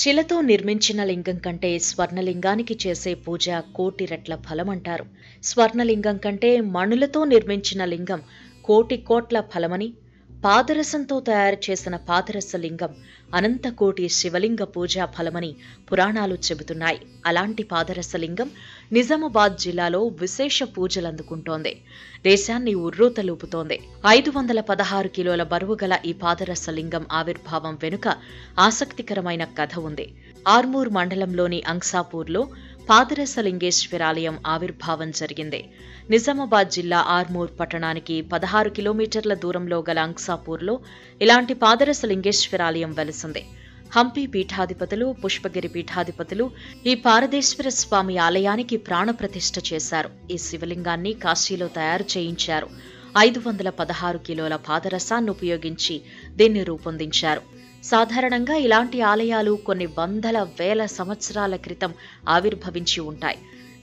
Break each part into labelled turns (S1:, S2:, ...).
S1: శిలతో నిర్మించిన లింగం కంటే స్వర్ణలింగానికి చేసే పూజ కోటి రెట్ల ఫలమంటారు. స్వర్ణలింగం కంటే మణులతో నిర్మించిన లింగం కోటి కోట్ల ఫలమని, పాదరసంతో తయారు చేసిన పాదరస లింగం అనంతకోటి శివలింగ పూజా ఫలమని పురాణాలు చెబుతున్నాయి. అలాంటి పాదరస లింగం నిజామాబాద్ జిల్లాలో విశేష పూజలందుకుంటోంది. దేశాన్ని ఉర్రూతలూపుతోంది. 516 కిలోల బరువు గల ఈ పాదరస లింగం ఆవిర్భావం వెనుక ఆసక్తికరమైన కథ ఉంది. ఆర్మూర్ మండలంలోని అంక్సాపూర్లో పాదరస లింగేశ్వరాలయం ఆవిర్భావం జరిగింది. నిజామాబాద్ జిల్లా ఆర్మూర్ పట్టణానికి 16 కిలోమీటర్ల దూరంలో గల అంక్సాపూర్లో ఇలాంటి పాదరస లింగేశ్వరాలయం వెలిసింది. హంపి పీఠాధిపతులు, పుష్పగిరి పీఠాధిపతులు ఈ పారదేశ్వర స్వామి ఆలయానికి ప్రాణప్రతిష్ఠ చేశారు. ఈ శివలింగాన్ని కాశీలో తయారు చేయించారు. 516 కిలోల పాదరసాన్ని ఉపయోగించి దీన్ని రూపొందించారు. సాధారణంగా ఇలాంటి ఆలయాలు కొన్ని వందల వేల సంవత్సరాల క్రితం ఆవిర్భవించి ఉంటాయి.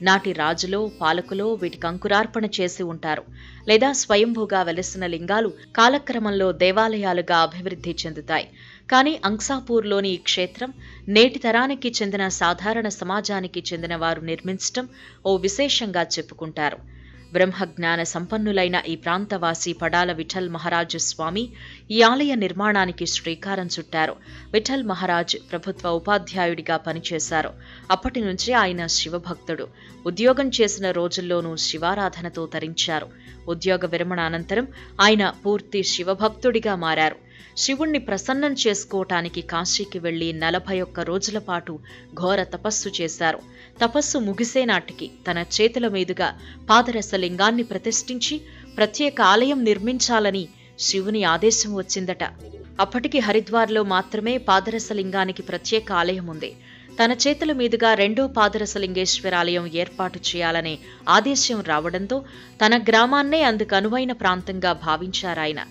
S1: నాటి రాజులో, పాలకులో వీటికి అంకురార్పణ చేసి ఉంటారు. లేదా స్వయంభూగా వెలసిన లింగాలు కాలక్రమంలో దేవాలయాలుగా అభివృద్ధి చెందుతాయి. కానీ అంక్సాపూర్లోని ఈ క్షేత్రం నేటి తరానికి చెందిన సాధారణ సమాజానికి చెందిన వారు నిర్మించటం ఓ విశేషంగా చెప్పుకుంటారు. బ్రహ్మజ్ఞాన సంపన్నులైన ఈ ప్రాంతవాసి పడాల విఠల్ మహారాజు స్వామి ఈ ఆలయ నిర్మాణానికి శ్రీకారం చుట్టారు. విఠల్ మహారాజ్ ప్రభుత్వ ఉపాధ్యాయుడిగా పనిచేశారు. అప్పటి నుంచి ఆయన శివభక్తుడు. ఉద్యోగం చేసిన రోజుల్లోనూ శివారాధనతో తరించారు. ఉద్యోగ విరమణ అనంతరం ఆయన పూర్తి శివభక్తుడిగా మారారు. శివుణ్ణి ప్రసన్నం చేసుకోవటానికి కాశీకి వెళ్లి 41 రోజుల పాటు ఘోర తపస్సు చేశారు. తపస్సు ముగిసే నాటికి తన చేతుల మీదుగా పాదరస లింగాన్ని ప్రతిష్ఠించి ప్రత్యేక ఆలయం నిర్మించాలని శివుని ఆదేశం వచ్చిందట. అప్పటికి హరిద్వార్లో మాత్రమే పాదరస లింగానికి ప్రత్యేక ఆలయం ఉంది. తన చేతుల మీదుగా రెండో పాదరస లింగేశ్వరాలయం ఏర్పాటు చేయాలనే ఆదేశం రావడంతో తన గ్రామాన్నే అందుకు అనువైన ప్రాంతంగా భావించారాయన.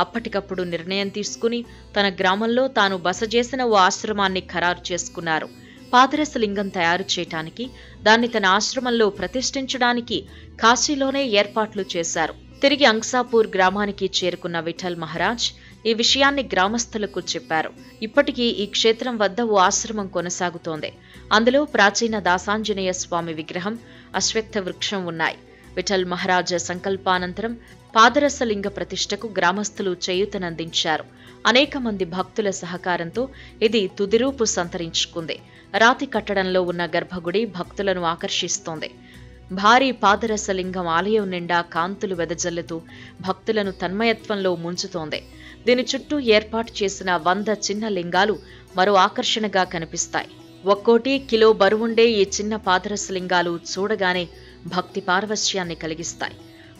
S1: అప్పటికప్పుడు నిర్ణయం తీసుకుని తన గ్రామంలో తాను బస చేసిన ఓ ఆశ్రమాన్ని ఖరారు చేసుకున్నారు. పాదరస లింగం తయారు చేయటానికి, దాన్ని తన ఆశ్రమంలో ప్రతిష్ఠించడానికి కాశీలోనే ఏర్పాట్లు చేశారు. తిరిగి అంక్సాపూర్ గ్రామానికి చేరుకున్న విఠల్ మహారాజ్ ఈ విషయాన్ని గ్రామస్తులకు చెప్పారు. ఇప్పటికీ ఈ క్షేత్రం వద్ద ఓ ఆశ్రమం కొనసాగుతోంది. అందులో ప్రాచీన దాసాంజనేయ స్వామి విగ్రహం, అశ్వత్థ వృక్షం ఉన్నాయి. విఠల్ మహారాజ్ సంకల్పానంతరం పాదరస లింగ ప్రతిష్టకు గ్రామస్తులు చేయూతనందించారు. అనేక మంది భక్తుల సహకారంతో ఇది తుదిరూపు సంతరించుకుంది. రాతి కట్టడంలో ఉన్న గర్భగుడి భక్తులను ఆకర్షిస్తోంది. భారీ పాదరస లింగం ఆలయం నిండా కాంతులు వెదజల్లుతూ భక్తులను తన్మయత్వంలో ముంచుతోంది. దీని చుట్టూ ఏర్పాటు చేసిన 100 చిన్న లింగాలు మరో ఆకర్షణగా కనిపిస్తాయి. ఒక్కోటి కిలో బరువుండే ఈ చిన్న పాదరస లింగాలు చూడగానే భక్తి పారవశ్యాన్ని కలిగిస్తాయి.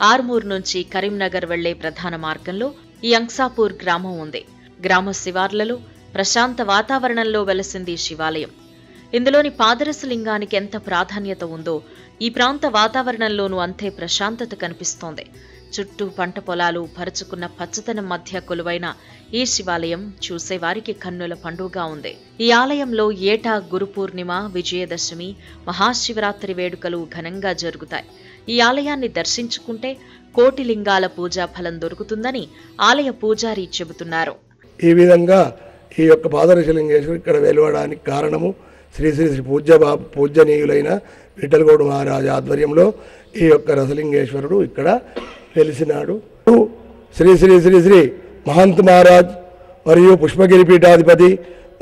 S1: ఆర్మూర్ నుంచి కరీంనగర్ వెళ్లే ప్రధాన మార్గంలో ఈ అంక్సాపూర్ గ్రామం ఉంది. గ్రామ శివార్లలో ప్రశాంత వాతావరణంలో వెలసింది శివాలయం. ఇందులోని పాదరస లింగానికి ఎంత ప్రాధాన్యత ఉందో ఈ ప్రాంత వాతావరణంలోనూ అంతే ప్రశాంతత కనిపిస్తోంది. చుట్టూ పంట పొలాలు, పరుచుకున్న పచ్చదనం మధ్య కొలువైన ఈ శివాలయం చూసేవారికి కన్నుల పండుగగా ఉంది. ఈ ఆలయంలో ఏటా గురు పూర్ణిమ, విజయదశమి, మహాశివరాత్రి వేడుకలు ఘనంగా జరుగుతాయి. ఈ ఆలయాన్ని దర్శించుకుంటే కోటి లింగాల పూజా ఫలం దొరుకుతుందని ఆలయ పూజారి చెబుతున్నారు.
S2: ఈ విధంగా ఈ యొక్క పాదరస లింగేశ్వరు ఇక్కడ వెలువడానికి కారణము శ్రీ శ్రీ శ్రీ పూజ్యనీయులైన విఠలగౌడ మహారాజు ఆధ్వర్యంలో ఈ యొక్క రసలింగేశ్వరుడు ఇక్కడ వెలిసినాడు. శ్రీ శ్రీ శ్రీ శ్రీ మహంత్ మహారాజ్ మరియు పుష్పగిరి పీఠాధిపతి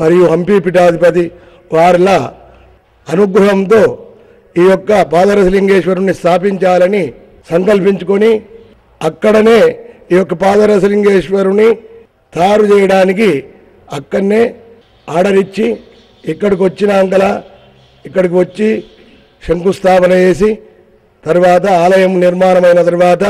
S2: మరియు హంపి పీఠాధిపతి వారిల అనుగ్రహంతో ఈ యొక్క పాదరసలింగేశ్వరుని స్థాపించాలని సంకల్పించుకొని అక్కడనే ఈ యొక్క పాదరసలింగేశ్వరుని తయారు చేయడానికి అక్కడనే ఆర్డర్ ఇచ్చి ఇక్కడికి వచ్చి శంకుస్థాపన చేసి తర్వాత ఆలయం నిర్మాణమైన తర్వాత